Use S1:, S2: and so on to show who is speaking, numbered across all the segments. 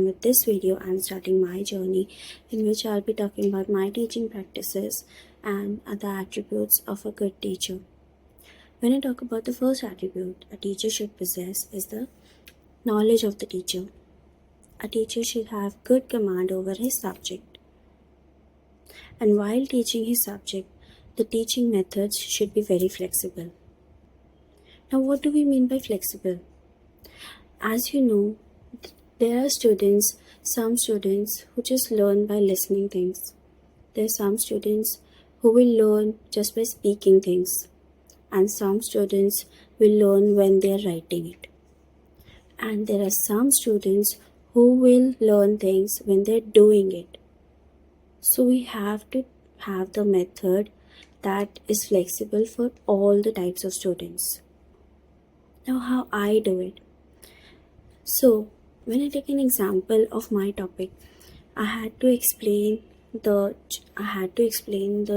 S1: With this video, I'm starting my journey in which I'll be talking about my teaching practices and the attributes of a good teacher. When I talk about the first attribute a teacher should possess is the knowledge of the teacher. A teacher should have good command over his subject. And while teaching his subject, the teaching methods should be very flexible. Now, what do we mean by flexible? As you know, there are some students who just learn by listening things. There are some students who will learn just by speaking things. And some students will learn when they are writing it. And there are some students who will learn things when they're doing it. So we have to have the method that is flexible for all the types of students. Now, how I do it. So, when I take an example of my topic, I had to explain the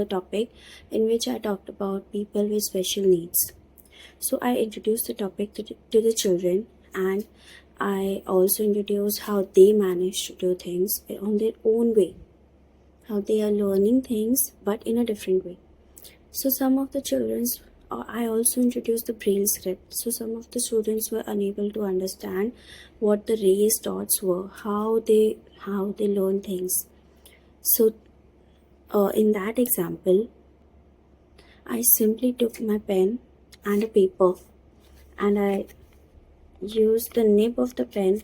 S1: topic in which I talked about people with special needs. So I introduced the topic to the children, and I also introduced how they manage to do things on their own way, how they are learning things but in a different way. So some of the children's I also introduced the braille script. So some of the students were unable to understand what the raised dots were, how they learn things. So in that example, I simply took my pen and a paper and I used the nib of the pen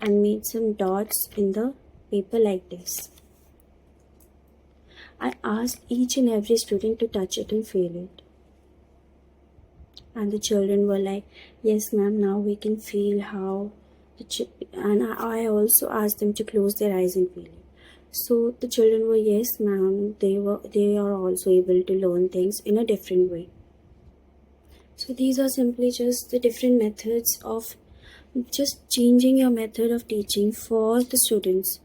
S1: and made some dots in the paper like this. I asked each and every student to touch it and feel it. And the children were like, yes ma'am, now we can feel how and I also asked them to close their eyes and feel it. So the children were, yes ma'am, they are also able to learn things in a different way. So these are simply just the different methods of just changing your method of teaching for the students.